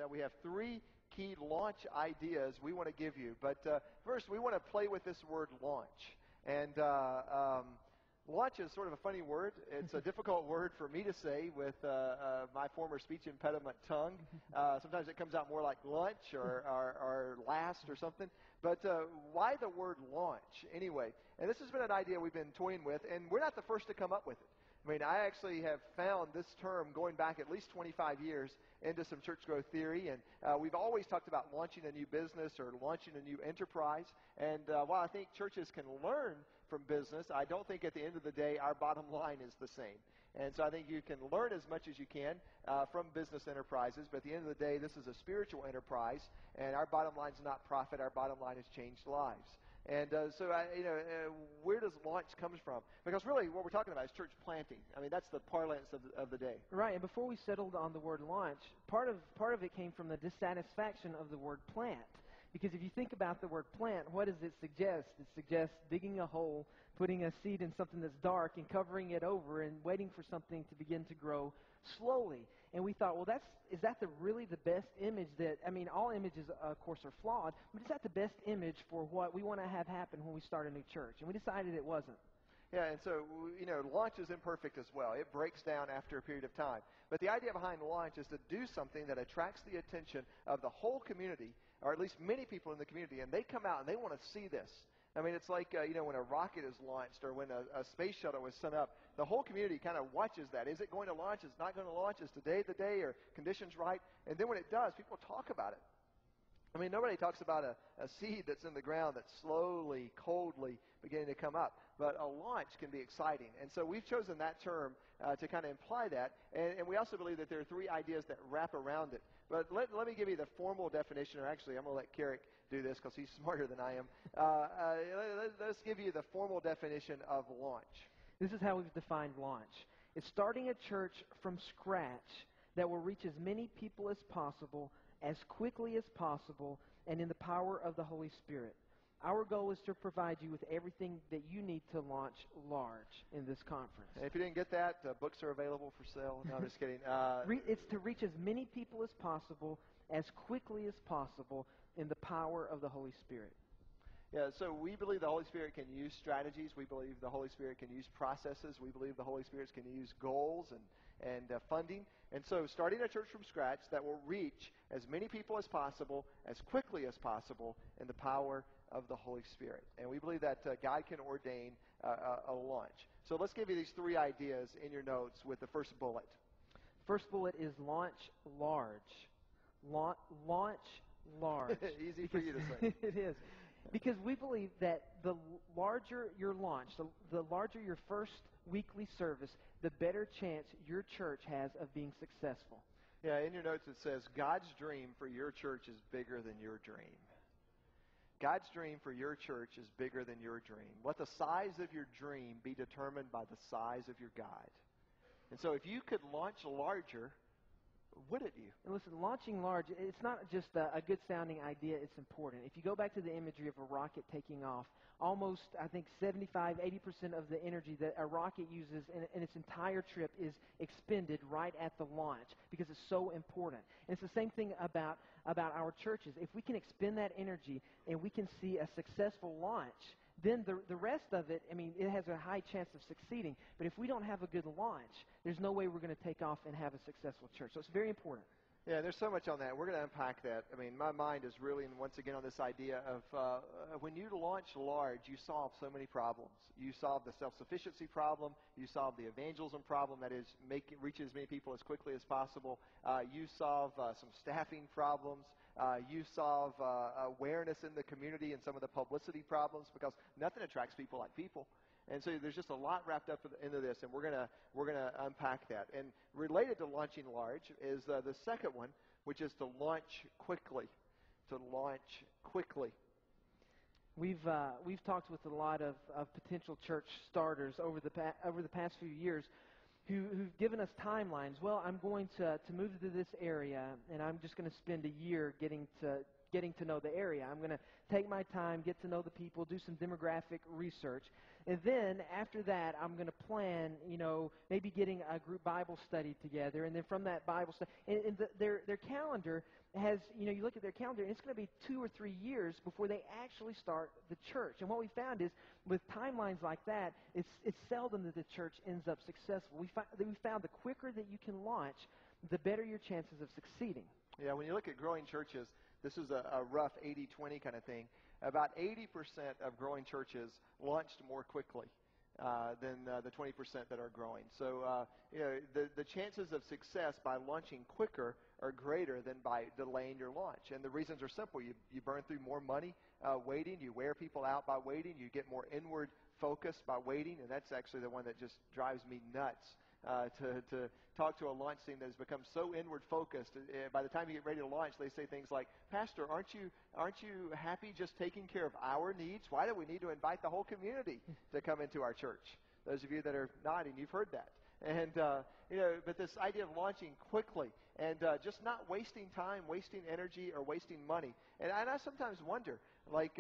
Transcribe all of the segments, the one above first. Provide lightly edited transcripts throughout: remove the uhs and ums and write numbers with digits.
and we have three key launch ideas we want to give you. But first, we want to play with this word launch. And launch is sort of a funny word. It's a difficult word for me to say with my former speech impediment tongue. Sometimes it comes out more like lunch or last or something. But why the word launch anyway? And this has been an idea we've been toying with, and we're not the first to come up with it. I mean, I actually have found this term going back at least 25 years into some church growth theory, and we've always talked about launching a new business or launching a new enterprise. And while I think churches can learn from business, I don't think at the end of the day our bottom line is the same. And so I think you can learn as much as you can from business enterprises, but at the end of the day, this is a spiritual enterprise, and our bottom line is not profit. Our bottom line is changed lives. And where does launch come from? Because really what we're talking about is church planting. I mean, that's the parlance of the day. Right, and before we settled on the word launch, part of it came from the dissatisfaction of the word plant. Because if you think about the word plant, what does it suggest? It suggests digging a hole, putting a seed in something that's dark, and covering it over and waiting for something to begin to grow slowly. And we thought, well, is that really the best image that, I mean, all images, of course, are flawed, but is that the best image for what we want to have happen when we start a new church? And we decided it wasn't. Yeah, and so, launch is imperfect as well. It breaks down after a period of time. But the idea behind launch is to do something that attracts the attention of the whole community, or at least many people in the community, and they come out and they want to see this. I mean, it's like, when a rocket is launched or when a space shuttle was sent up, the whole community kind of watches that. Is it going to launch? Is it not going to launch? Is today the day or conditions right? And then when it does, people talk about it. I mean, nobody talks about a seed that's in the ground that's slowly, coldly beginning to come up. But a launch can be exciting. And so we've chosen that term to kind of imply that. And we also believe that there are three ideas that wrap around it. But let me give you the formal definition. Or actually, I'm going to let Kerrick do this because he's smarter than I am. Let's give you the formal definition of launch. This is how we've defined launch. It's starting a church from scratch that will reach as many people as possible, as quickly as possible, and in the power of the Holy Spirit. Our goal is to provide you with everything that you need to launch large in this conference. And if you didn't get that, books are available for sale. No, I'm just kidding. It's to reach as many people as possible, as quickly as possible, in the power of the Holy Spirit. Yeah, so we believe the Holy Spirit can use strategies. We believe the Holy Spirit can use processes. We believe the Holy Spirit can use goals and funding. And so starting a church from scratch that will reach as many people as possible, as quickly as possible, in the power of the Holy Spirit. And we believe that God can ordain a launch. So let's give you these three ideas in your notes with the first bullet. First bullet is launch large. Launch large. Easy for you to say. It is. Because we believe that the larger your launch, the larger your first weekly service, the better chance your church has of being successful. Yeah, in your notes it says, God's dream for your church is bigger than your dream. God's dream for your church is bigger than your dream. Let the size of your dream be determined by the size of your God. And so if you could launch larger, wouldn't you? And listen, launching large, it's not just a good-sounding idea, it's important. If you go back to the imagery of a rocket taking off, almost, I think, 75, 80% of the energy that a rocket uses in its entire trip is expended right at the launch because it's so important. And it's the same thing about our churches. If we can expend that energy and we can see a successful launch, then the rest of it, I mean, it has a high chance of succeeding. But if we don't have a good launch, there's no way we're going to take off and have a successful church. So it's very important. Yeah, there's so much on that. We're going to unpack that. I mean, my mind is really, once again, on this idea of when you launch large, you solve so many problems. You solve the self-sufficiency problem. You solve the evangelism problem, that is, reach as many people as quickly as possible. You solve some staffing problems. You solve awareness in the community and some of the publicity problems, because nothing attracts people like people. And so there's just a lot wrapped up into this, and we're gonna unpack that. And related to launching large is the second one, which is to launch quickly. To launch quickly. We've talked with a lot of potential church starters over the past few years who've given us timelines. Well, I'm going to move to this area, and I'm just going to spend a year getting to getting to know the area. I'm going to take my time, get to know the people, do some demographic research. And then after that, I'm going to plan, maybe getting a group Bible study together. And then from that Bible study, and their calendar has, you look at their calendar, and it's going to be 2 or 3 years before they actually start the church. And what we found is, with timelines like that, it's seldom that the church ends up successful. We found the quicker that you can launch, the better your chances of succeeding. Yeah, when you look at growing churches, this is a rough 80-20 kind of thing. About 80% of growing churches launched more quickly than the 20% that are growing. So, the chances of success by launching quicker are greater than by delaying your launch. And the reasons are simple. You burn through more money waiting. You wear people out by waiting. You get more inward focus by waiting. And that's actually the one that just drives me nuts. To talk to a launch team that has become so inward focused. By the time you get ready to launch, they say things like, "Pastor, aren't you happy just taking care of our needs? Why do we need to invite the whole community to come into our church?" Those of you that are nodding, you've heard that. And but this idea of launching quickly and just not wasting time, wasting energy, or wasting money. And I sometimes wonder, like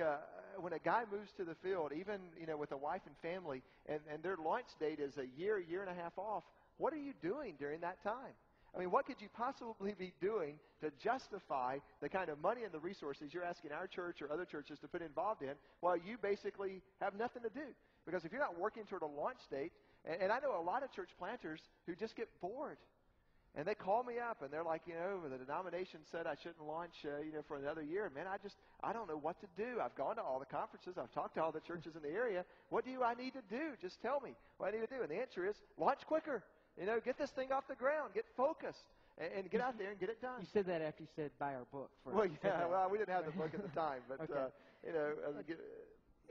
when a guy moves to the field, even with a wife and family, and their launch date is a year and a half off, what are you doing during that time? I mean, what could you possibly be doing to justify the kind of money and the resources you're asking our church or other churches to put involved in while you basically have nothing to do? Because if you're not working toward a launch date, and I know a lot of church planters who just get bored. And they call me up, and they're like, the denomination said I shouldn't launch, for another year. Man, I don't know what to do. I've gone to all the conferences. I've talked to all the churches in the area. What do I need to do? Just tell me what I need to do. And the answer is launch quicker. Get this thing off the ground. Get focused. And get out there and get it done. You said that after you said buy our book. Well, yeah. Well, we didn't have the book at the time. But, okay.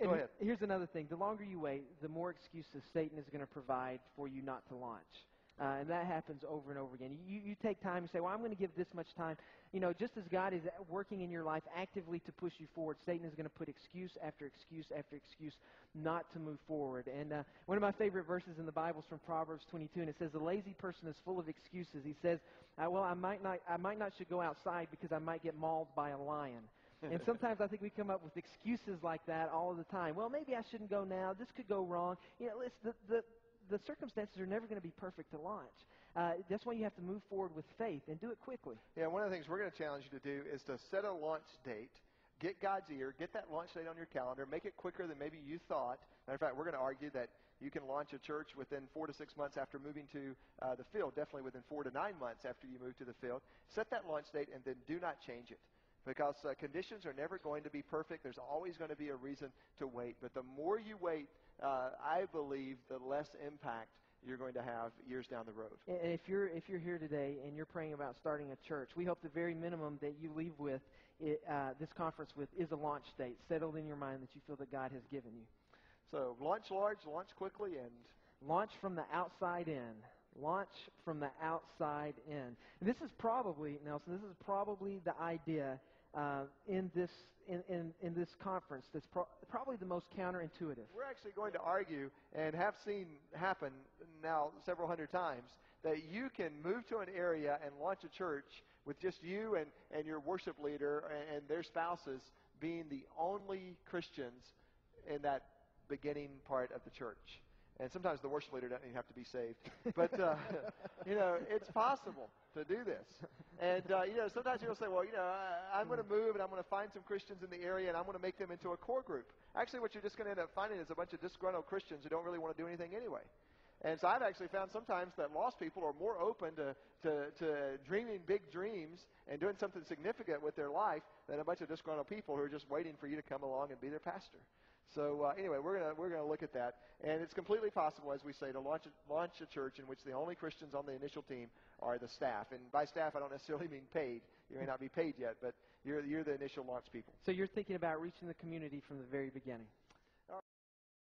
Go ahead. Here's another thing. The longer you wait, the more excuses Satan is going to provide for you not to launch. And that happens over and over again. You take time and say, well, I'm going to give this much time. Just as God is working in your life actively to push you forward, Satan is going to put excuse after excuse after excuse not to move forward. And one of my favorite verses in the Bible is from Proverbs 22, and it says, the lazy person is full of excuses. He says, well, I might not should go outside because I might get mauled by a lion. And sometimes I think we come up with excuses like that all the time. Well, maybe I shouldn't go now. This could go wrong. The circumstances are never going to be perfect to launch. That's why you have to move forward with faith and do it quickly. Yeah, one of the things we're going to challenge you to do is to set a launch date, get God's ear, get that launch date on your calendar, make it quicker than maybe you thought. Matter of fact, we're going to argue that you can launch a church within 4 to 6 months after moving to the field, definitely within 4 to 9 months after you move to the field. Set that launch date and then do not change it. Because conditions are never going to be perfect. There's always going to be a reason to wait. But the more you wait, I believe the less impact you're going to have years down the road. And if you're here today and you're praying about starting a church, we hope the very minimum that you leave with this conference with is a launch date settled in your mind that you feel that God has given you. So launch large, launch quickly, and launch from the outside in. Launch from the outside in. And this is probably, Nelson, the idea in this conference that's probably the most counterintuitive. We're actually going to argue, and have seen happen now several hundred times, that you can move to an area and launch a church with just you and your worship leader and their spouses being the only Christians in that beginning part of the church. And sometimes the worship leader doesn't even have to be saved. But, it's possible to do this. And, sometimes people say, well, I'm going to move and I'm going to find some Christians in the area and I'm going to make them into a core group. Actually, what you're just going to end up finding is a bunch of disgruntled Christians who don't really want to do anything anyway. And so I've actually found sometimes that lost people are more open to dreaming big dreams and doing something significant with their life than a bunch of disgruntled people who are just waiting for you to come along and be their pastor. So anyway, we're gonna look at that, and it's completely possible, as we say, to launch a church in which the only Christians on the initial team are the staff. And by staff, I don't necessarily mean paid. You may not be paid yet, but you're the initial launch people. So you're thinking about reaching the community from the very beginning.